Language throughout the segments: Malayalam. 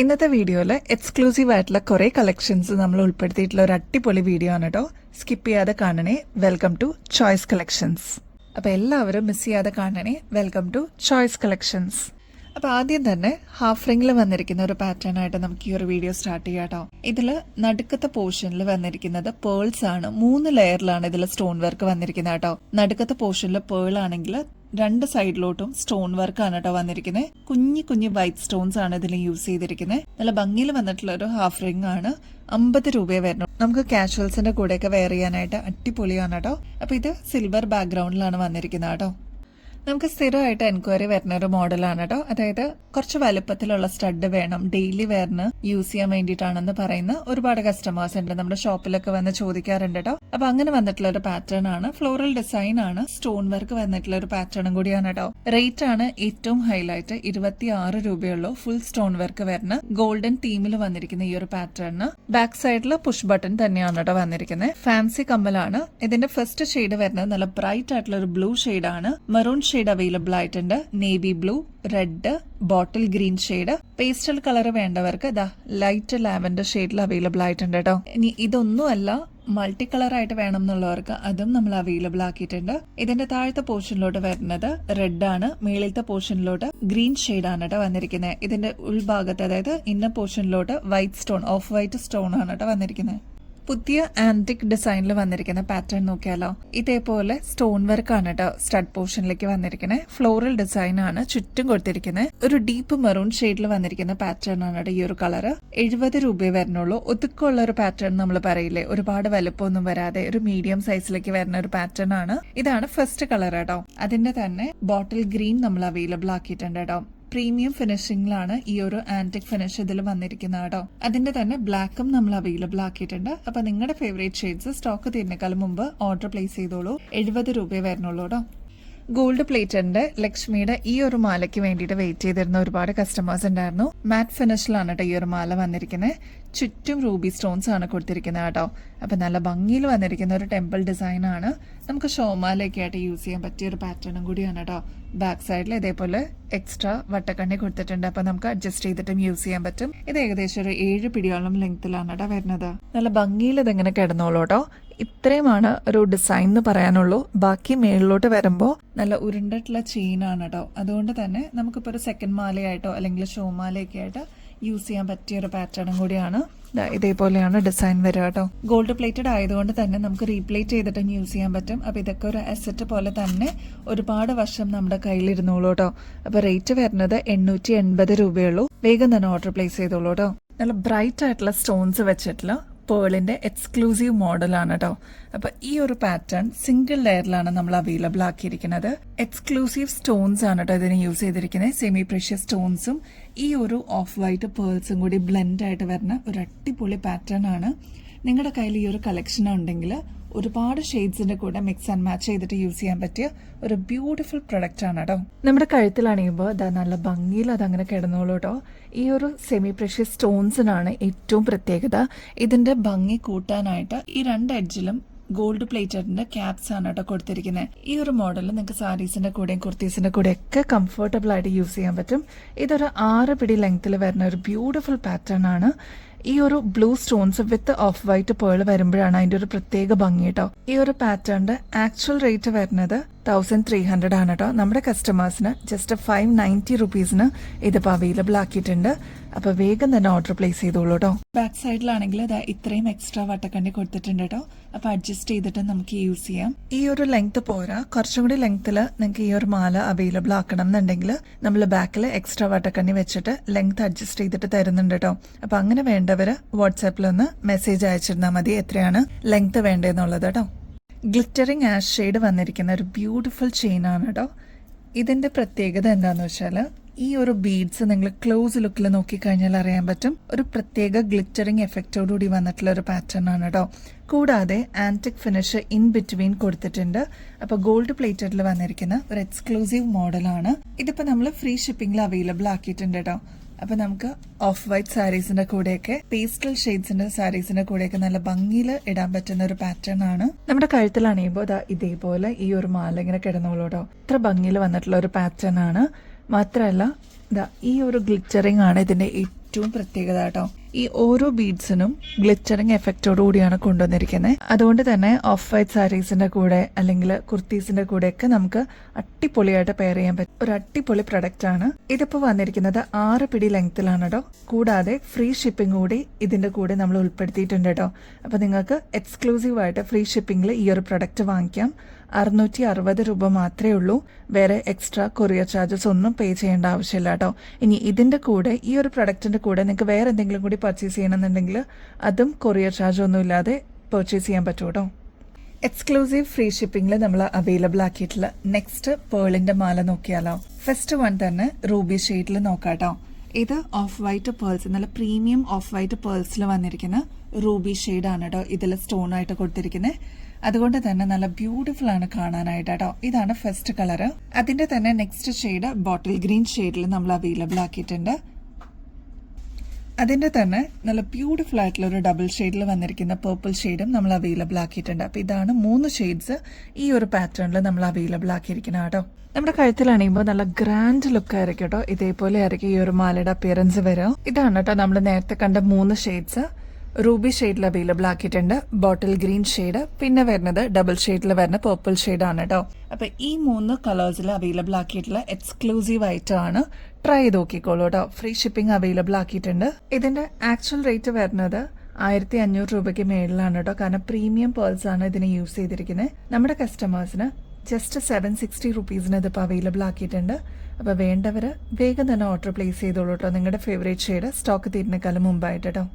ഇന്നത്തെ വീഡിയോയിൽ എക്സ്ക്ലൂസീവ് ആയിട്ടുള്ള കുറേ കളക്ഷൻസ് നമ്മൾ ഉൾപ്പെടുത്തിയിട്ടുള്ള ഒരു അടിപൊളി വീഡിയോ ആണ് കേട്ടോ. സ്കിപ്പ് ചെയ്യാതെ കാണണേ. Welcome to choice collections. അപ്പോൾ എല്ലാവരും മിസ് ചെയ്യാതെ കാണണേ. Welcome to choice collections. അപ്പോൾ ആദ്യം തന്നെ ഹാഫ് റിംഗിൽ വന്നിരിക്കുന്ന ഒരു പാറ്റേൺ ആയിട്ട് നമുക്ക് ഈ ഒരു വീഡിയോ സ്റ്റാർട്ട് ചെയ്യാം കേട്ടോ. ഇതിൽ നടുക്കത്തെ പോർഷനിൽ വന്നിരിക്കുന്നത് പേൾസ് ആണ്. 3 ലെയറിലാണ് ഇതിൽ സ്റ്റോൺ വർക്ക് വന്നിരിക്കുന്നത് കേട്ടോ. നടുക്കത്തെ പോർഷനിൽ പേൾ ആണെങ്കിൽ 2 സൈഡിലോട്ടും സ്റ്റോൺ വർക്ക് ആണ് കേട്ടോ വന്നിരിക്കുന്നത്. കുഞ്ഞു വൈറ്റ് സ്റ്റോൺസ് ആണ് ഇതിൽ യൂസ് ചെയ്തിരിക്കുന്നത്. നല്ല ഭംഗിയിൽ വന്നിട്ടുള്ള ഒരു ഹാഫ് റിംഗ് ആണ്. 50 രൂപയെ വരുന്നു. നമുക്ക് കാഷ്വൽസിന്റെ കൂടെയൊക്കെ വെയർ ചെയ്യാനായിട്ട് അടിപൊളിയാണ് കേട്ടോ. അപ്പൊ ഇത് സിൽവർ ബാക്ക്ഗ്രൗണ്ടിലാണ് വന്നിരിക്കുന്നത് കേട്ടോ. നമുക്ക് സ്ഥിരമായിട്ട് എൻക്വയറി വരുന്ന ഒരു മോഡലാണ് കേട്ടോ. അതായത് കുറച്ച് വലുപ്പത്തിലുള്ള സ്റ്റഡ് വേണം, ഡെയിലി വെയറിന് യൂസ് ചെയ്യാൻ വേണ്ടിയിട്ടാണെന്ന് പറയുന്ന ഒരുപാട് കസ്റ്റമേഴ്സ് ഉണ്ട്. നമ്മുടെ ഷോപ്പിലൊക്കെ വന്ന് ചോദിക്കാറുണ്ട് കേട്ടോ. അപ്പൊ അങ്ങനെ വന്നിട്ടുള്ള ഒരു പാറ്റേൺ ആണ്. ഫ്ലോറൽ ഡിസൈൻ ആണ്, സ്റ്റോൺ വർക്ക് വന്നിട്ടുള്ള ഒരു പാറ്റേണും കൂടിയാണ് കേട്ടോ. റേറ്റ് ആണ് ഏറ്റവും ഹൈലൈറ്റ്. 26 രൂപയുള്ളൂ. ഫുൾ സ്റ്റോൺ വർക്ക് വരുന്ന ഗോൾഡൻ തീമിൽ വന്നിരിക്കുന്ന ഈ ഒരു പാറ്റേണിന് ബാക്ക് സൈഡിൽ പുഷ് ബട്ടൺ തന്നെയാണ് കേട്ടോ വന്നിരിക്കുന്നത്. ഫാൻസി കമ്മലാണ്. ഇതിന്റെ ഫസ്റ്റ് ഷെയ്ഡ് വരുന്നത് നല്ല ബ്രൈറ്റ് ആയിട്ടുള്ള ഒരു ബ്ലൂ ഷെയ്ഡാണ്. മെറൂൺ ഷെയ്ഡ് അവൈലബിൾ ആയിട്ടുണ്ട്. നേവി ബ്ലൂ, റെഡ്, ബോട്ടിൽ ഗ്രീൻ ഷെയ്ഡ്. പേസ്റ്റൽ കളർ വേണ്ടവർക്ക് ലൈറ്റ് ലാവൻഡർ ഷെയ്ഡിൽ അവൈലബിൾ ആയിട്ടുണ്ട് കേട്ടോ. ഇനി ഇതൊന്നുമല്ല, മൾട്ടി കളർ ആയിട്ട് വേണം എന്നുള്ളവർക്ക് അതും നമ്മൾ അവൈലബിൾ ആക്കിയിട്ടുണ്ട്. ഇതിന്റെ താഴത്തെ പോർഷനിലോട്ട് വരുന്നത് റെഡ് ആണ്. മേളിലത്തെ പോർഷനിലോട്ട് ഗ്രീൻ ഷെയ്ഡ് ആണ് കേട്ടോ വന്നിരിക്കുന്നത്. ഇതിന്റെ ഉൾഭാഗത്ത്, അതായത് ഇന്നർ പോർഷനിലോട്ട് white stone, off white stone ആണ് കേട്ടോ വന്നിരിക്കുന്നത്. പുതിയ ആന്റിക് ഡിസൈനിൽ വന്നിരിക്കുന്ന പാറ്റേൺ നോക്കിയാലോ. ഇതേപോലെ സ്റ്റോൺ വർക്ക് ആണ് കേട്ടോ സ്റ്റഡ് പോർഷനിലേക്ക് വന്നിരിക്കുന്നത്. ഫ്ലോറൽ ഡിസൈൻ ആണ് ചുറ്റും കൊടുത്തിരിക്കുന്നത്. ഒരു ഡീപ്പ് മെറൂൺ ഷെയ്ഡിൽ വന്നിരിക്കുന്ന പാറ്റേൺ ആണ് കേട്ടോ ഈ ഒരു കളർ. 70 രൂപയെ വരുന്നുള്ളൂ. ഒതുക്കമുള്ള ഒരു പാറ്റേൺ നമ്മൾ പറയില്ലേ, ഒരുപാട് വലുപ്പമൊന്നും വരാതെ ഒരു മീഡിയം സൈസിലേക്ക് വരുന്ന ഒരു പാറ്റേൺ ആണ്. ഇതാണ് ഫസ്റ്റ് കളർ കേട്ടോ. അതിന്റെ തന്നെ ബോട്ടിൽ ഗ്രീൻ നമ്മൾ അവൈലബിൾ ആക്കിയിട്ടുണ്ട് കേട്ടോ. പ്രീമിയം ഫിനിഷിംഗിലാണ് ഈ ഒരു ആന്റിക് ഫിനിഷ് ഇതിൽ വന്നിരിക്കുന്നത് കേട്ടോ. അതിന്റെ തന്നെ ബ്ലാക്കും നമ്മൾ അവൈലബിൾ ആക്കിയിട്ടുണ്ട്. അപ്പൊ നിങ്ങളുടെ ഫേവറേറ്റ് ഷെയ്ഡ്സ് സ്റ്റോക്ക് തീരുന്നേക്കാളും മുമ്പ് ഓർഡർ പ്ലേസ് ചെയ്തോളൂ. 70 രൂപയെ വരുന്നുള്ളൂ കേട്ടോ. ഗോൾഡ് പ്ലേറ്ററിന്റെ ലക്ഷ്മിയുടെ ഈ ഒരു മാലയ്ക്ക് വേണ്ടിയിട്ട് വെയിറ്റ് ചെയ്തിരുന്ന ഒരുപാട് കസ്റ്റമേഴ്സ് ഉണ്ടായിരുന്നു. മാറ്റ് ഫിനിഷിലാണ് കേട്ടോ ഈ ഒരു മാല വന്നിരിക്കുന്നത്. ചുറ്റും റൂബി സ്റ്റോൺസ് ആണ് കൊടുത്തിരിക്കുന്നത് കേട്ടോ. അപ്പൊ നല്ല ഭംഗിയിൽ വന്നിരിക്കുന്ന ഒരു ടെമ്പിൾ ഡിസൈൻ ആണ്. നമുക്ക് ഷോമാലയൊക്കെ ആയിട്ട് യൂസ് ചെയ്യാൻ പറ്റിയ ഒരു പാറ്റേണും കൂടിയാണ് കേട്ടോ. ബാക്ക് സൈഡിൽ ഇതേപോലെ എക്സ്ട്രാ വട്ടക്കണ്ണി കൊടുത്തിട്ടുണ്ട്. അപ്പൊ നമുക്ക് അഡ്ജസ്റ്റ് ചെയ്തിട്ടും യൂസ് ചെയ്യാൻ പറ്റും. ഇത് ഏകദേശം ഒരു 7 പിടിയോളം ലെങ്ത്തിലാണ് കേട്ടോ വരുന്നത്. നല്ല ഭംഗിയിൽ ഇതെങ്ങനെ കിടന്നോളൂ കേട്ടോ. ഇത്രയുമാണ് ഒരു ഡിസൈൻ എന്ന് പറയാനുള്ളൂ. ബാക്കി മേളിലോട്ട് വരുമ്പോൾ നല്ല ഉരുണ്ടിട്ടുള്ള ചെയിനാണ് കേട്ടോ. അതുകൊണ്ട് തന്നെ നമുക്കിപ്പോൾ ഒരു സെക്കൻഡ് മാലയായിട്ടോ അല്ലെങ്കിൽ ഷോ മാലയൊക്കെ ആയിട്ട് യൂസ് ചെയ്യാൻ പറ്റിയ ഒരു പാറ്റേണും കൂടിയാണ്. ഇതേപോലെയാണ് ഡിസൈൻ വരിക കേട്ടോ. ഗോൾഡ് പ്ലേറ്റഡ് ആയതുകൊണ്ട് തന്നെ നമുക്ക് റീപ്ലേറ്റ് ചെയ്തിട്ടും യൂസ് ചെയ്യാൻ പറ്റും. അപ്പൊ ഇതൊക്കെ ഒരു അസറ്റ് പോലെ തന്നെ ഒരുപാട് വർഷം നമ്മുടെ കയ്യിലിരുന്നോളൂ കേട്ടോ. അപ്പൊ റേറ്റ് വരുന്നത് 880 രൂപയുള്ളൂ. വേഗം തന്നെ ഓർഡർ പ്ലേസ് ചെയ്തോളൂ കേട്ടോ. നല്ല ബ്രൈറ്റ് ആയിട്ടുള്ള സ്റ്റോൺസ് വെച്ചിട്ടുള്ള പേളിന്റെ എക്സ്ക്ലൂസീവ് മോഡലാണ് കേട്ടോ. അപ്പൊ ഈ ഒരു പാറ്റേൺ സിംഗിൾ ലെയറിലാണ് നമ്മൾ അവൈലബിൾ ആക്കിയിരിക്കുന്നത്. എക്സ്ക്ലൂസീവ് സ്റ്റോൺസ് ആണ് കേട്ടോ ഇതിന് യൂസ് ചെയ്തിരിക്കുന്നത്. സെമി പ്രഷ്യസ് സ്റ്റോൺസും ഈ ഒരു ഓഫ് വൈറ്റ് പേൾസും കൂടി ബ്ലെൻഡ് ആയിട്ട് വരുന്ന ഒരു അടിപൊളി പാറ്റേൺ ആണ്. നിങ്ങളുടെ കയ്യിൽ ഈ ഒരു കളക്ഷൻ ഉണ്ടെങ്കിൽ ഒരുപാട് ഷെയ്ഡ്സിന്റെ കൂടെ മിക്സ് ആൻഡ് മാച്ച് ചെയ്തിട്ട് യൂസ് ചെയ്യാൻ പറ്റിയ ഒരു ബ്യൂട്ടിഫുൾ പ്രൊഡക്റ്റ് ആണ് കേട്ടോ. നമ്മുടെ കഴുത്തിലാണിയുമ്പോൾ നല്ല ഭംഗിയിൽ അതങ്ങനെ കിടന്നോളൂ കേട്ടോ. ഈ ഒരു സെമി പ്രഷ്യസ് സ്റ്റോൺസിനാണ് ഏറ്റവും പ്രത്യേകത. ഇതിന്റെ ഭംഗി കൂട്ടാനായിട്ട് ഈ 2 എഡ്ജിലും ഗോൾഡ് പ്ലേറ്റഡിന്റെ ക്യാപ്സ് ആണ് കേട്ടോ കൊടുത്തിരിക്കുന്നത്. ഈ ഒരു മോഡൽ നിങ്ങൾക്ക് സാരീസിന്റെ കൂടെയും കുർത്തീസിന്റെ കൂടെ ഒക്കെ കംഫർട്ടബിൾ ആയിട്ട് യൂസ് ചെയ്യാൻ പറ്റും. ഇതൊരു 6 പിടി ലെങ്ത്തിൽ വരുന്ന ഒരു ബ്യൂട്ടിഫുൾ പാറ്റേൺ ആണ്. ഈ ഒരു blue stones width of white pearl വരുമ്പോഴാണ് അതിന്റെ ഒരു പ്രത്യേക ഭംഗി കേട്ടോ. ഈ ഒരു പാറ്റേണിന്റെ ആക്ച്വൽ റേറ്റ് വരുന്നത് 1300 ആണ് കേട്ടോ. നമ്മുടെ കസ്റ്റമേഴ്സിന് ജസ്റ്റ് 590 റുപ്പീസിന് ഇതിപ്പോ അവൈലബിൾ ആക്കിയിട്ടുണ്ട്. അപ്പൊ വേഗം തന്നെ ഓർഡർ പ്ലേസ് ചെയ്തോളൂ കേട്ടോ. ബാക്ക് സൈഡിലാണെങ്കിൽ ഇത്രയും എക്സ്ട്രാ വട്ടക്കണ്ണി കൊടുത്തിട്ടുണ്ട് കേട്ടോ. അപ്പൊ അഡ്ജസ്റ്റ് ചെയ്തിട്ട് നമുക്ക് യൂസ് ചെയ്യാം. ഈ ഒരു ലെങ്ത് പോരാ, കുറച്ചും കൂടി ലെങ്ത്തില് നിങ്ങൾക്ക് ഈ ഒരു മാല അവൈലബിൾ ആക്കണം എന്നുണ്ടെങ്കിൽ നമ്മൾ ബാക്കിൽ എക്സ്ട്രാ വട്ടക്കണ്ണി വെച്ചിട്ട് ലെങ്ത് അഡ്ജസ്റ്റ് ചെയ്തിട്ട് തരുന്നുണ്ട് കേട്ടോ. അപ്പൊ അങ്ങനെ വേണ്ടവര് വാട്സാപ്പിൽ ഒന്ന് മെസ്സേജ് അയച്ചിരുന്നാൽ മതി എത്രയാണ് ലെങ്ത് വേണ്ടതെന്നുള്ളത് കേട്ടോ. ഗ്ലിറ്ററിങ് ആഷ് ഷെയ്ഡ് വന്നിരിക്കുന്ന ഒരു ബ്യൂട്ടിഫുൾ ചെയിൻ ആണ് കേട്ടോ. ഇതിന്റെ പ്രത്യേകത എന്താന്ന് വെച്ചാൽ ഈ ഒരു ബീഡ്സ് നിങ്ങൾ ക്ലോസ് ലുക്കിൽ നോക്കിക്കഴിഞ്ഞാൽ അറിയാൻ പറ്റും. ഒരു പ്രത്യേക ഗ്ലിറ്ററിങ് എഫക്റ്റോടുകൂടി വന്നിട്ടുള്ള ഒരു പാറ്റേൺ ആണ് കേട്ടോ. കൂടാതെ ആന്റിക് ഫിനിഷ് ഇൻ ബിറ്റ്വീൻ കൊടുത്തിട്ടുണ്ട്. അപ്പൊ ഗോൾഡ് പ്ലേറ്റഡിൽ വന്നിരിക്കുന്ന ഒരു എക്സ്ക്ലൂസീവ് മോഡലാണ്. ഇതിപ്പോ നമ്മൾ ഫ്രീ ഷിപ്പിംഗിൽ അവൈലബിൾ ആക്കിയിട്ടുണ്ട് കേട്ടോ. അപ്പൊ നമുക്ക് ഓഫ് വൈറ്റ് സാരീസിന്റെ കൂടെയൊക്കെ പേസ്റ്റൽ ഷെയ്ഡ്സിന്റെ സാരീസിന്റെ കൂടെയൊക്കെ നല്ല ഭംഗിയിൽ ഇടാൻ പറ്റുന്ന ഒരു പാറ്റേൺ ആണ്. നമ്മുടെ കഴുത്തിലാണിയുമ്പോൾ ഇതേപോലെ ഈ ഒരു മാല ഇങ്ങനെ കിടന്നോളൂട്ടോ. ഇത്ര ഭംഗിയിൽ വന്നിട്ടുള്ള ഒരു പാറ്റേൺ ആണ്. മാത്രമല്ല ഈ ഒരു ഗ്ലിറ്ററിംഗ് ആണ് ഇതിന്റെ ഏറ്റവും പ്രത്യേകത കേട്ടോ. ഈ ഓരോ ബീഡ്സിനും ഗ്ലിറ്ററിങ് എഫക്റ്റോട് കൂടിയാണ് കൊണ്ടുവന്നിരിക്കുന്നത്. അതുകൊണ്ട് തന്നെ ഓഫ് വൈറ്റ് സാരീസിന്റെ കൂടെ അല്ലെങ്കിൽ കുർത്തീസിന്റെ കൂടെ ഒക്കെ നമുക്ക് അടിപൊളിയായിട്ട് പെയർ ചെയ്യാൻ പറ്റും ഒരു അടിപൊളി പ്രൊഡക്റ്റ് ആണ്. ഇതിപ്പോ വന്നിരിക്കുന്നത് 6 പിടി ലെങ്ത്തിലാണ് കേട്ടോ. കൂടാതെ ഫ്രീ ഷിപ്പിംഗ് കൂടി ഇതിന്റെ കൂടെ നമ്മൾ ഉൾപ്പെടുത്തിയിട്ടുണ്ട് കേട്ടോ. അപ്പൊ നിങ്ങൾക്ക് എക്സ്ക്ലൂസീവ് ആയിട്ട് ഫ്രീ ഷിപ്പിംഗിൽ ഈ ഒരു പ്രൊഡക്റ്റ് വാങ്ങിക്കാം. 660 രൂപ മാത്രമേ ഉള്ളൂ. വേറെ എക്സ്ട്രാ കൊറിയർ ചാർജസ് ഒന്നും പേ ചെയ്യേണ്ട ആവശ്യമില്ല കേട്ടോ. ഇനി ഇതിന്റെ കൂടെ ഈ ഒരു പ്രൊഡക്റ്റിന്റെ കൂടെ നിങ്ങൾക്ക് വേറെ എന്തെങ്കിലും കൂടി പർച്ചേസ് ചെയ്യണമെന്നുണ്ടെങ്കിൽ അതും കൊറിയർ ചാർജ് ഒന്നും ഇല്ലാതെ പർച്ചേസ് ചെയ്യാൻ പറ്റും കേട്ടോ. എക്സ്ക്ലൂസീവ് ഫ്രീ ഷിപ്പിംഗിൽ നമ്മൾ അവൈലബിൾ ആക്കിയിട്ടുള്ള നെക്സ്റ്റ് പേളിന്റെ മാല നോക്കിയാലോ. ഫസ്റ്റ് വൺ തന്നെ റൂബി ഷെയ്ഡിൽ നോക്കാട്ടോ. ഇത് ഓഫ് വൈറ്റ് പേൾസ്, നല്ല പ്രീമിയം ഓഫ് വൈറ്റ് പേൾസിൽ വന്നിരിക്കുന്ന റൂബി ഷെയ്ഡ് ആണ് കേട്ടോ. ഇതിൽ സ്റ്റോൺ ആയിട്ട് കൊടുത്തിരിക്കുന്നത്. അതുകൊണ്ട് തന്നെ നല്ല ബ്യൂട്ടിഫുൾ ആണ് കാണാനായിട്ട് കേട്ടോ. ഇതാണ് ഫസ്റ്റ് കളർ. അതിന്റെ തന്നെ നെക്സ്റ്റ് ഷെയ്ഡ് ബോട്ടിൽ ഗ്രീൻ ഷെയ്ഡിൽ നമ്മൾ അവൈലബിൾ ആക്കിയിട്ടുണ്ട്. അതിന്റെ തന്നെ നല്ല ബ്യൂട്ടിഫുൾ ആയിട്ടുള്ള ഒരു ഡബിൾ ഷെയ്ഡിൽ വന്നിരിക്കുന്ന പേർപ്പിൾ ഷെയ്ഡും നമ്മൾ അവൈലബിൾ ആക്കിയിട്ടുണ്ട്. അപ്പൊ ഇതാണ് 3 ഷെയ്ഡ്സ് ഈ ഒരു പാറ്റേണിൽ നമ്മൾ അവൈലബിൾ ആക്കിയിരിക്കുന്നത് കേട്ടോ. നമ്മുടെ കഴുത്തിലണിയുമ്പോൾ നല്ല ഗ്രാൻഡ് ലുക്ക് ആയിരിക്കും കേട്ടോ. ഇതേപോലെ ആയിരിക്കും ഈ ഒരു മാലയുടെ അപ്പിയറൻസ് വരിക. ഇതാണ് കേട്ടോ നമ്മൾ നേരത്തെ കണ്ട 3 ഷെയ്ഡ്സ്. റൂബി ഷെയ്ഡിൽ അവൈലബിൾ ആക്കിയിട്ടുണ്ട്, ബോട്ടിൽ ഗ്രീൻ ഷെയ്ഡ്, പിന്നെ വരുന്നത് ഡബിൾ ഷെയ്ഡിൽ വരുന്ന പേർപ്പിൾ ഷെയ്ഡ് ആണ് കേട്ടോ. അപ്പൊ ഈ 3 കളേഴ്സിൽ അവൈലബിൾ ആക്കിയിട്ടുള്ള എക്സ്ക്ലൂസീവ് ഐറ്റം ആണ്. ട്രൈ ചെയ്ത് നോക്കിക്കോളൂ കേട്ടോ. ഫ്രീ ഷിപ്പിംഗ് അവൈലബിൾ ആക്കിയിട്ടുണ്ട്. ഇതിന്റെ ആക്ച്വൽ റേറ്റ് വരുന്നത് 1500 രൂപയ്ക്ക് മേളിലാണ് കേട്ടോ. കാരണം പ്രീമിയം പേൾസ് ആണ് ഇതിന് യൂസ് ചെയ്തിരിക്കുന്നത്. നമ്മുടെ കസ്റ്റമേഴ്സിന് ജസ്റ്റ് 760 റുപ്പീസിന് ഇതിപ്പോൾ അവൈലബിൾ ആക്കിയിട്ടുണ്ട്. അപ്പോൾ വേണ്ടവർ വേഗം തന്നെ ഓർഡർ പ്ലേസ് ചെയ്തോളൂ കേട്ടോ. നിങ്ങളുടെ ഫേവറേറ്റ് ഷെയ്ഡ് സ്റ്റോക്ക് തീരുന്നേക്കാളും മുമ്പായിട്ട് കേട്ടോ.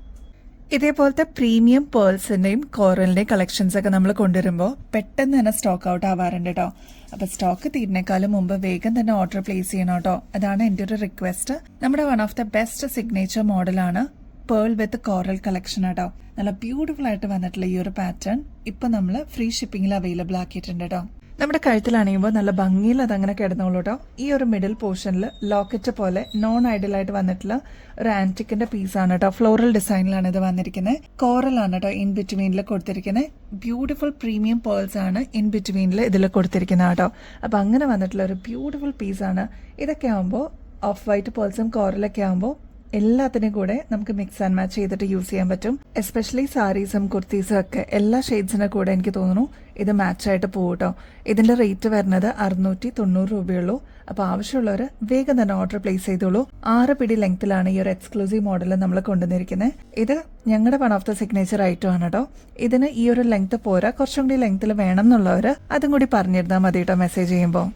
ഇതേപോലത്തെ പ്രീമിയം പേൾസിന്റെയും കോറലിന്റെയും കളക്ഷൻസ് ഒക്കെ നമ്മൾ കൊണ്ടുവരുമ്പോൾ പെട്ടെന്ന് തന്നെ സ്റ്റോക്ക് ഔട്ട് ആവാറുണ്ട് കേട്ടോ. അപ്പൊ സ്റ്റോക്ക് തീരുന്നേക്കാളും മുമ്പ് വേഗം തന്നെ ഓർഡർ പ്ലേസ് ചെയ്യണം കേട്ടോ. അതാണ് എൻ്റെ ഒരു റിക്വസ്റ്റ്. നമ്മുടെ one of the best signature മോഡലാണ് പേൾ വിത്ത് കോറൽ കളക്ഷൻ കേട്ടോ. നല്ല ബ്യൂട്ടിഫുൾ ആയിട്ട് വന്നിട്ടുള്ള ഈ ഒരു പാറ്റേൺ ഇപ്പൊ നമ്മൾ ഫ്രീ ഷിപ്പിംഗിൽ അവൈലബിൾ ആക്കിയിട്ടുണ്ട് കേട്ടോ. നമ്മുടെ കഴുത്തിലണിയുമ്പോൾ നല്ല ഭംഗിയിൽ അതങ്ങനെ കിടന്നോളൂ കേട്ടോ. ഈ ഒരു മിഡിൽ പോർഷനിൽ ലോക്കറ്റ് പോലെ നോൺ ഐഡിയൽ ആയിട്ട് വന്നിട്ടുള്ള ഒരു ആന്റിക്കിന്റെ പീസാണ് കേട്ടോ. ഫ്ലോറൽ ഡിസൈനിലാണ് ഇത് വന്നിരിക്കുന്നത്. കോറലാണ് കേട്ടോ ഇൻ ബിറ്റ്വീനിൽ കൊടുത്തിരിക്കുന്നത്. ബ്യൂട്ടിഫുൾ പ്രീമിയം പേൾസ് ആണ് ഇൻ ബിറ്റ്വീനിൽ ഇതിൽ കൊടുത്തിരിക്കുന്നത് കേട്ടോ. അപ്പൊ അങ്ങനെ വന്നിട്ടുള്ള ഒരു ബ്യൂട്ടിഫുൾ പീസാണ്. ഇതൊക്കെ ആകുമ്പോൾ ഓഫ് വൈറ്റ് പേൾസും കോറലൊക്കെ ആകുമ്പോൾ എല്ലാത്തിനും കൂടെ നമുക്ക് മിക്സ് ആൻഡ് മാച്ച് ചെയ്തിട്ട് യൂസ് ചെയ്യാൻ പറ്റും. എസ്പെഷ്യലി സാരീസും കുർത്തീസും ഒക്കെ എല്ലാ ഷെയ്ഡ്സിന്റെ കൂടെ എനിക്ക് തോന്നുന്നു ഇത് മാച്ചായിട്ട് പോകും കേട്ടോ. ഇതിന്റെ റേറ്റ് വരുന്നത് 690 രൂപയുള്ളൂ. അപ്പൊ ആവശ്യമുള്ളവർ വേഗം തന്നെ ഓർഡർ പ്ലേസ് ചെയ്തോളൂ. 6 പിടി ലെങ്ത്തിലാണ് ഈ ഒരു എക്സ്ക്ലൂസീവ് മോഡൽ നമ്മൾ കൊണ്ടുവന്നിരിക്കുന്നത്. ഇത് ഞങ്ങളുടെ one of the signature item ആണ് കേട്ടോ. ഇതിന് ഈ ഒരു ലെങ്ത് പോരാ, കുറച്ചും കൂടി ലെങ്ത്തിൽ വേണം എന്നുള്ളവർ അതും കൂടി പറഞ്ഞിരുന്നാൽ മതി കേട്ടോ മെസ്സേജ് ചെയ്യുമ്പോൾ.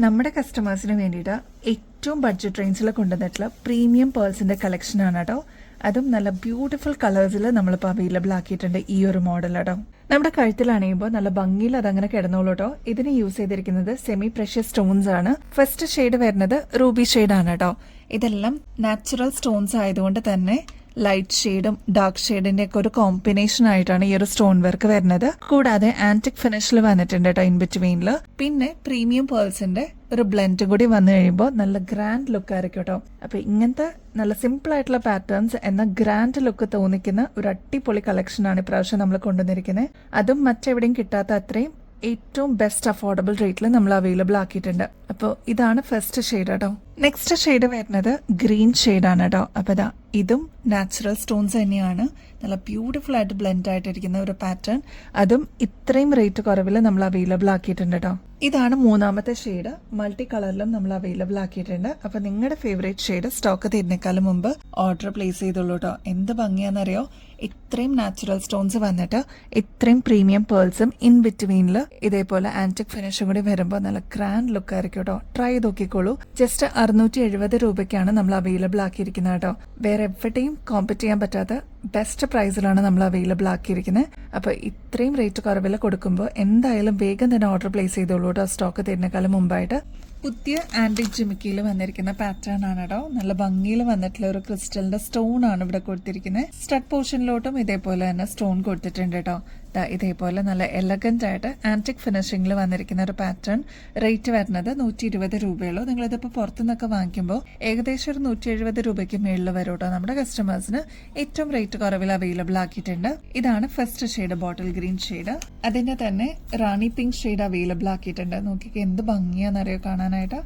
നമ്മുടെ കസ്റ്റമേഴ്സിന് വേണ്ടിയിട്ട് ഏറ്റവും ബഡ്ജറ്റ് റേഞ്ചിൽ കൊണ്ടുവന്നിട്ടുള്ള പ്രീമിയം പേൾസിന്റെ കളക്ഷൻ ആണ് കേട്ടോ. അതും നല്ല ബ്യൂട്ടിഫുൾ കളേഴ്സിൽ നമ്മളിപ്പോൾ അവൈലബിൾ ആക്കിയിട്ടുണ്ട് ഈ ഒരു മോഡൽ കേട്ടോ. നമ്മുടെ കഴുത്തിലണിയുമ്പോൾ നല്ല ഭംഗിയിൽ അതങ്ങനെ കിടന്നോളൂ കേട്ടോ. ഇതിന് യൂസ് ചെയ്തിരിക്കുന്നത് സെമി പ്രഷ്യസ് സ്റ്റോൺസ് ആണ്. ഫസ്റ്റ് ഷെയ്ഡ് വരുന്നത് റൂബി ഷെയ്ഡ് ആണ് കേട്ടോ. ഇതെല്ലാം നാച്ചുറൽ സ്റ്റോൺസ് ആയതുകൊണ്ട് തന്നെ ലൈറ്റ് ഷെയ്ഡും ഡാർക്ക് ഷെയ്ഡിന്റെ ഒക്കെ ഒരു കോമ്പിനേഷൻ ആയിട്ടാണ് ഈ ഒരു സ്റ്റോൺ വർക്ക് വരുന്നത്. കൂടാതെ ആന്റിക് ഫിനിഷിൽ വന്നിട്ടുണ്ട് കേട്ടോ ഇൻ ബിറ്റ്വീനിൽ. പിന്നെ പ്രീമിയം പേൾസിന്റെ ഒരു ബ്ലെൻഡ് കൂടി വന്നു കഴിയുമ്പോൾ നല്ല ഗ്രാൻഡ് ലുക്ക് ആയിരിക്കും കേട്ടോ. അപ്പൊ ഇങ്ങനത്തെ നല്ല സിമ്പിൾ ആയിട്ടുള്ള പാറ്റേൺസ് എന്ന ഗ്രാൻഡ് ലുക്ക് തോന്നിക്കുന്ന ഒരു അടിപൊളി കളക്ഷൻ ആണ് ഇപ്രാവശ്യം നമ്മൾ കൊണ്ടുവന്നിരിക്കുന്നത്. അതും മറ്റെവിടെയും കിട്ടാത്ത അത്രയും ഏറ്റവും ബെസ്റ്റ് അഫോർഡബിൾ റേറ്റിൽ നമ്മൾ അവൈലബിൾ ആക്കിയിട്ടുണ്ട്. അപ്പോൾ ഇതാണ് ഫസ്റ്റ് ഷെയ്ഡ് കേട്ടോ. നെക്സ്റ്റ് ഷെയ്ഡ് വരുന്നത് ഗ്രീൻ ഷെയ്ഡ് ആണ് കേട്ടോ. അപ്പൊ ഇതാ ഇതും നാച്ചുറൽ സ്റ്റോൺസ് തന്നെയാണ്. നല്ല ബ്യൂട്ടിഫുൾ ആയിട്ട് ബ്ലെൻഡ് ആയിട്ടിരിക്കുന്ന ഒരു പാറ്റേൺ. അതും ഇത്രയും റേറ്റ് കുറവിൽ നമ്മൾ അവൈലബിൾ ആക്കിയിട്ടുണ്ട് കേട്ടോ. ഇതാണ് മൂന്നാമത്തെ ഷെയ്ഡ്. മൾട്ടി കളറിലും നമ്മൾ അവൈലബിൾ ആക്കിയിട്ടുണ്ട്. അപ്പൊ നിങ്ങളുടെ ഫേവറേറ്റ് ഷെയ്ഡ് സ്റ്റോക്ക് തീരുന്നേക്കാളും മുമ്പ് ഓർഡർ പ്ലേസ് ചെയ്തോളൂ കേട്ടോ. എന്ത് ഭംഗിയാണെന്നറിയോ, ഇത്രയും നാച്ചുറൽ സ്റ്റോൺസ് വന്നിട്ട് ഇത്രയും പ്രീമിയം പേൾസും ഇൻ ബിറ്റ്വീനിൽ ഇതേപോലെ ആന്റിക് ഫിനിഷും കൂടി വരുമ്പോൾ നല്ല ഗ്രാൻഡ് ലുക്ക് ആയിരിക്കും കേട്ടോ. ട്രൈ ചെയ്ത് നോക്കിക്കോളൂ. ജസ്റ്റ് 670 രൂപയ്ക്കാണ് നമ്മൾ അവൈലബിൾ ആക്കിയിരിക്കുന്നത് കേട്ടോ. വേറെ എവിടെയും കോമ്പറ്റ് ചെയ്യാൻ പറ്റാത്ത ബെസ്റ്റ് പ്രൈസിലാണ് നമ്മൾ അവൈലബിൾ ആക്കിയിരിക്കുന്നത്. അപ്പൊ ഇത്രയും റേറ്റ് കുറവിൽ കൊടുക്കുമ്പോൾ എന്തായാലും വേഗം തന്നെ ഓർഡർ പ്ലേസ് ചെയ്തോളൂ കേട്ടോ. സ്റ്റോക്ക് തരുന്നേക്കാളും മുമ്പായിട്ട്. പുതിയ ആന്റിക് ജിമിക്കിയിൽ വന്നിരിക്കുന്ന പാറ്റേൺ ആണ് കേട്ടോ. നല്ല ഭംഗിയിൽ വന്നിട്ടുള്ള ഒരു ക്രിസ്റ്റലിന്റെ സ്റ്റോൺ ആണ് ഇവിടെ കൊടുത്തിരിക്കുന്നത്. സ്റ്റഡ് പോർഷനിലോട്ടും ഇതേപോലെ തന്നെ സ്റ്റോൺ കൊടുത്തിട്ടുണ്ട് കേട്ടോ. ഇതേപോലെ നല്ല എലഗന്റ് ആയിട്ട് ആന്റിക് ഫിനിഷിംഗിൽ വന്നിരിക്കുന്ന ഒരു പാറ്റേൺ. റേറ്റ് വരുന്നത് 120 രൂപയുള്ളൂ. നിങ്ങളിതിപ്പോൾ പുറത്തുനിന്നൊക്കെ വാങ്ങിക്കുമ്പോൾ ഏകദേശം ഒരു 170 രൂപയ്ക്ക് മേളിൽ വരും കേട്ടോ. നമ്മുടെ കസ്റ്റമേഴ്സിന് ഏറ്റവും റേറ്റ് കുറവിൽ അവൈലബിൾ ആക്കിയിട്ടുണ്ട്. ഇതാണ് ഫസ്റ്റ് ഷെയ്ഡ് ബോട്ടിൽ ഗ്രീൻ ഷെയ്ഡ്. അതിന്റെ തന്നെ റാണി പിങ്ക് ഷെയ്ഡ് അവൈലബിൾ ആക്കിയിട്ടുണ്ട്. നോക്കിക്ക് എന്ത് ഭംഗിയാണെന്നറിയോ കാണാനായിട്ട്.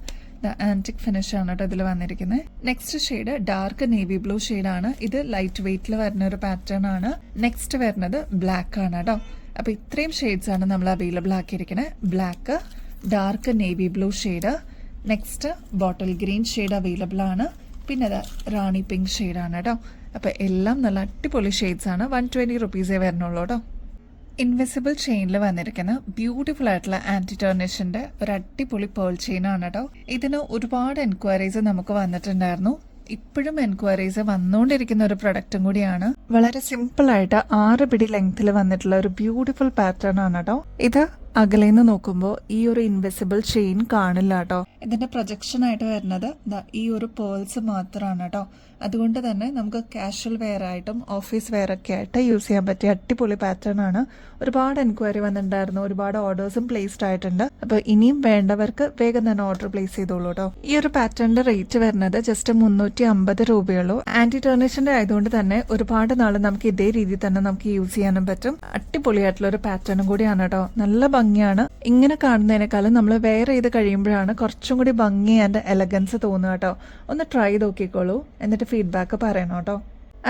ആന്റിക് ഫിനിഷ് ആണ് കേട്ടോ ഇതിൽ വന്നിരിക്കുന്നത്. Next shade dark navy blue ഷെയ്ഡാണ്. ഇത് ലൈറ്റ് വെയിറ്റിൽ വരുന്ന ഒരു പാറ്റേൺ ആണ്. നെക്സ്റ്റ് വരുന്നത് ബ്ലാക്ക് ആണ് കേട്ടോ. അപ്പൊ ഇത്രയും ഷെയ്ഡ്സ് ആണ് നമ്മൾ അവൈലബിൾ ആക്കിയിരിക്കുന്നത്. Black, dark navy blue shade, next bottle green shade available ആണ്. പിന്നെ അത് റാണി പിങ്ക് ഷെയ്ഡാണ് കേട്ടോ. അപ്പൊ എല്ലാം നല്ല അടിപൊളി ഷെയ്ഡ്സ് ആണ്. 120 റുപ്പീസേ വരുന്നുള്ളൂ കേട്ടോ. ഇൻവിസിബിൾ ചെയിനിൽ വന്നിരിക്കുന്ന ബ്യൂട്ടിഫുൾ ആയിട്ടുള്ള ആന്റി ടേർണിഷിന്റെ ഒരു അടിപൊളി പേൾ ചെയിൻ ആണ് കേട്ടോ. ഇതിന് ഒരുപാട് എൻക്വയറീസ് നമുക്ക് വന്നിട്ടുണ്ടായിരുന്നു. ഇപ്പോഴും എൻക്വയറീസ് വന്നുകൊണ്ടിരിക്കുന്ന ഒരു പ്രൊഡക്റ്റും കൂടിയാണ്. വളരെ സിമ്പിൾ ആയിട്ട് 6 പിടി ലെങ്ത്തിൽ വന്നിട്ടുള്ള ഒരു ബ്യൂട്ടിഫുൾ പാറ്റേൺ ആണ് കേട്ടോ. ഇത് അകലേന്ന് നോക്കുമ്പോൾ ഈ ഒരു ഇൻവിസിബിൾ ചെയിൻ കാണില്ല കേട്ടോ. ഇതിന്റെ പ്രൊജക്ഷൻ ആയിട്ട് വരുന്നത് ഈ ഒരു പേൾസ് മാത്രമാണ് കേട്ടോ. അതുകൊണ്ട് തന്നെ നമുക്ക് കാഷ്വൽ വെയർ ആയിട്ടും ഓഫീസ് വെയർ ഒക്കെ ആയിട്ട് യൂസ് ചെയ്യാൻ പറ്റിയ അടിപൊളി പാറ്റേൺ ആണ്. ഒരുപാട് എൻക്വയറി വന്നിട്ടുണ്ടായിരുന്നു. ഒരുപാട് ഓർഡേഴ്സും പ്ലേസ്ഡ് ആയിട്ടുണ്ട്. അപ്പൊ ഇനിയും വേണ്ടവർക്ക് വേഗം തന്നെ ഓർഡർ പ്ലേസ് ചെയ്തോളൂ കേട്ടോ. ഈ ഒരു പാറ്റേണിന്റെ റേറ്റ് വരുന്നത് ജസ്റ്റ് 350 രൂപയുള്ളൂ. ആന്റി ടേർണിഷിന്റെ ആയതുകൊണ്ട് തന്നെ ഒരുപാട് നാള് നമുക്ക് ഇതേ രീതിയിൽ തന്നെ നമുക്ക് യൂസ് ചെയ്യാനും പറ്റും. അടിപൊളിയായിട്ടുള്ള ഒരു പാറ്റേണും കൂടിയാണ് കേട്ടോ. നല്ല ഭംഗിയാണ്. ഇങ്ങനെ കാണുന്നതിനേക്കാളും നമ്മൾ വെയർ ചെയ്ത് കഴിയുമ്പോഴാണ് കുറച്ചും കൂടി ഭംഗി ആൻഡ് എലഗൻസ് തോന്നുക കേട്ടോ. ഒന്ന് ട്രൈ നോക്കിക്കോളൂ, എന്നിട്ട് ഫീഡ്ബാക്ക് പറയണം കേട്ടോ.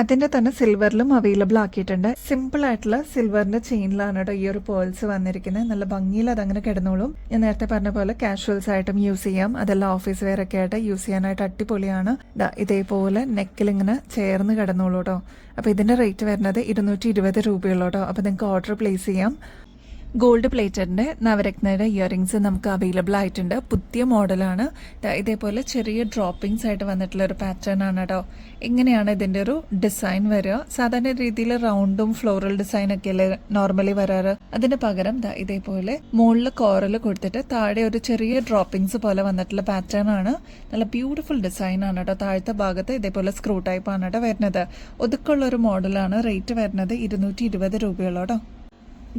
അതിന്റെ തന്നെ സിൽവറിലും അവൈലബിൾ ആക്കിയിട്ടുണ്ട്. സിമ്പിൾ ആയിട്ടുള്ള സിൽവറിന്റെ ചെയിനിലാണ് കേട്ടോ ഈ ഒരു പേൾസ് വന്നിരിക്കുന്നത്. നല്ല ഭംഗിയിൽ അതങ്ങനെ കിടന്നോളും. ഞാൻ നേരത്തെ പറഞ്ഞ പോലെ കാഷ്വൽസ് ആയിട്ടും യൂസ് ചെയ്യാം. അതെല്ലാം ഓഫീസ് വെയർ ഒക്കെ ആയിട്ട് യൂസ് ചെയ്യാനായിട്ട് അടിപൊളിയാണ്. ഇതേപോലെ നെക്കിൽ ഇങ്ങനെ ചേർന്ന് കിടന്നോളൂ കേട്ടോ. അപ്പൊ ഇതിന്റെ റേറ്റ് വരുന്നത് 220 രൂപയുള്ളൂ കേട്ടോ. അപ്പൊ നിങ്ങൾക്ക് ഓർഡർ പ്ലേസ് ചെയ്യാം. ഗോൾഡ് പ്ലേറ്റഡിന്റെ നവരത്നയുടെ ഇയറിംഗ്സ് നമുക്ക് അവൈലബിൾ ആയിട്ടുണ്ട്. പുതിയ മോഡലാണ്. ഇതേപോലെ ചെറിയ ഡ്രോപ്പിംഗ്സ് ആയിട്ട് വന്നിട്ടുള്ള ഒരു പാറ്റേൺ ആണ് കേട്ടോ. എങ്ങനെയാണ് ഇതിന്റെ ഒരു ഡിസൈൻ വരിക? സാധാരണ രീതിയിൽ റൗണ്ടും ഫ്ലോറൽ ഡിസൈൻ ഒക്കെ അല്ലേ നോർമലി വരാറ്. അതിന് പകരം ഇതേപോലെ മുകളിൽ കോറൽ കൊടുത്തിട്ട് താഴെ ഒരു ചെറിയ ഡ്രോപ്പിംഗ്സ് പോലെ വന്നിട്ടുള്ള പാറ്റേൺ ആണ്. നല്ല ബ്യൂട്ടിഫുൾ ഡിസൈൻ ആണ് കേട്ടോ. താഴത്തെ ഭാഗത്ത് ഇതേപോലെ സ്ക്രൂ ടൈപ്പ് ആണ് കേട്ടോ വരുന്നത്. ഒതുക്കുള്ള ഒരു മോഡലാണ്. റേറ്റ് വരുന്നത് 220 രൂപയുള്ളൂ കേട്ടോ.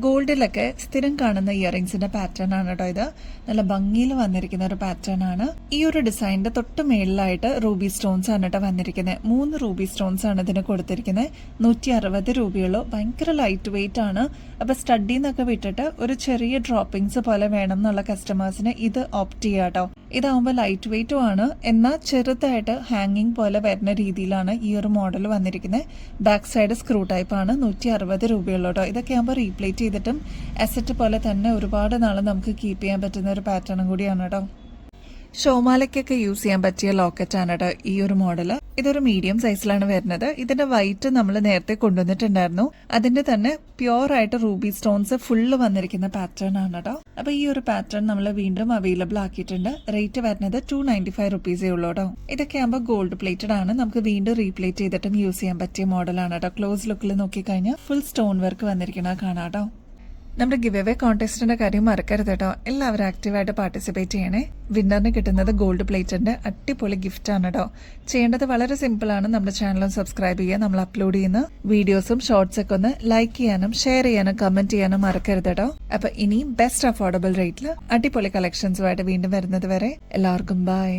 ഗോൾഡിലൊക്കെ സ്ഥിരം കാണുന്ന ഇയറിംഗ്സിന്റെ പാറ്റേൺ ആണ് കേട്ടോ ഇത്. നല്ല ഭംഗിയിൽ വന്നിരിക്കുന്ന ഒരു പാറ്റേൺ ആണ്. ഈ ഒരു ഡിസൈനിന്റെ തൊട്ട് മേളിലായിട്ട് റൂബി സ്റ്റോൺസ് ആണ് കേട്ടോ വന്നിരിക്കുന്നത്. 3 റൂബി സ്റ്റോൺസ് ആണ് ഇതിന് കൊടുത്തിരിക്കുന്നത്. 160 രൂപയുള്ളൂ. ഭയങ്കര ലൈറ്റ് വെയിറ്റ് ആണ്. അപ്പൊ സ്റ്റഡിന്നൊക്കെ വിട്ടിട്ട് ഒരു ചെറിയ ഡ്രോപ്പിംഗ്സ് പോലെ വേണം എന്നുള്ള കസ്റ്റമേഴ്സിന് ഇത് ഓപ്റ്റ് ചെയ്യാം കേട്ടോ. ഇതാവുമ്പോൾ ലൈറ്റ് വെയിറ്റും ആണ്, എന്നാൽ ചെറുതായിട്ട് ഹാങ്ങിങ് പോലെ വരുന്ന രീതിയിലാണ് ഈ ഒരു മോഡൽ വന്നിരിക്കുന്നത്. ബാക്ക് സൈഡ് സ്ക്രൂ ടൈപ്പ് ആണ്. 160 രൂപയുള്ളൂ കേട്ടോ. ഇതൊക്കെ ആകുമ്പോൾ റീപ്ലേറ്റ് ചെയ്തിട്ടും അസറ്റ് പോലെ തന്നെ ഒരുപാട് നാളെ നമുക്ക് കീപ്പ് ചെയ്യാൻ പറ്റുന്ന ഒരു പാറ്റേണും കൂടിയാണ് കേട്ടോ. ഷോമാലയ്ക്കൊക്കെ യൂസ് ചെയ്യാൻ പറ്റിയ ലോക്കറ്റ് ആണ് കേട്ടോ ഈ ഒരു മോഡല്. ഇതൊരു മീഡിയം സൈസിലാണ് വരുന്നത്. ഇതിന്റെ വൈറ്റ് നമ്മൾ നേരത്തെ കൊണ്ടുവന്നിട്ടുണ്ടായിരുന്നു. അതിന്റെ തന്നെ പ്യുവർ ആയിട്ട് റൂബി സ്റ്റോൺസ് ഫുള്ള് വന്നിരിക്കുന്ന പാറ്റേൺ ആണ് കേട്ടോ. അപ്പൊ ഈ ഒരു പാറ്റേൺ നമ്മൾ വീണ്ടും അവൈലബിൾ ആക്കിയിട്ടുണ്ട്. റേറ്റ് വരുന്നത് 295 റുപ്പീസേ ഉള്ളൂ കേട്ടോ. ഇതൊക്കെ ആകുമ്പോൾ ഗോൾഡ് പ്ലേറ്റഡ് ആണ്. നമുക്ക് വീണ്ടും റീപ്ലേറ്റ് ചെയ്തിട്ടും യൂസ് ചെയ്യാൻ പറ്റിയ മോഡലാണ് കേട്ടോ. ക്ലോസ് ലുക്കിൽ നോക്കിക്കഴിഞ്ഞാൽ ഫുൾ സ്റ്റോൺ വർക്ക് വന്നിരിക്കുന്നത് കാണാം കേട്ടോ. നമ്മുടെ ഗിവ് അവേ കോൺടെസ്റ്റിന്റെ കാര്യം മറക്കരുത് കേട്ടോ. എല്ലാവരും ആക്റ്റീവായിട്ട് പാർട്ടിസിപ്പേറ്റ് ചെയ്യണേ. വിന്നറിന് കിട്ടുന്നത് ഗോൾഡ് പ്ലേറ്റിന്റെ അടിപൊളി ഗിഫ്റ്റ് ആണ് കേട്ടോ. ചെയ്യേണ്ടത് വളരെ സിമ്പിൾ ആണ്. നമ്മുടെ ചാനലും സബ്സ്ക്രൈബ് ചെയ്യുക. നമ്മൾ അപ്ലോഡ് ചെയ്യുന്ന വീഡിയോസും ഷോർട്സ് ഒക്കെ ഒന്ന് ലൈക്ക് ചെയ്യാനും ഷെയർ ചെയ്യാനും കമന്റ് ചെയ്യാനും മറക്കരുത് കേട്ടോ. അപ്പൊ ഇനി ബെസ്റ്റ് അഫോർഡബിൾ റേറ്റിൽ അടിപൊളി കളക്ഷൻസുമായിട്ട് വീണ്ടും വരുന്നത് വരെ എല്ലാവർക്കും ബൈ.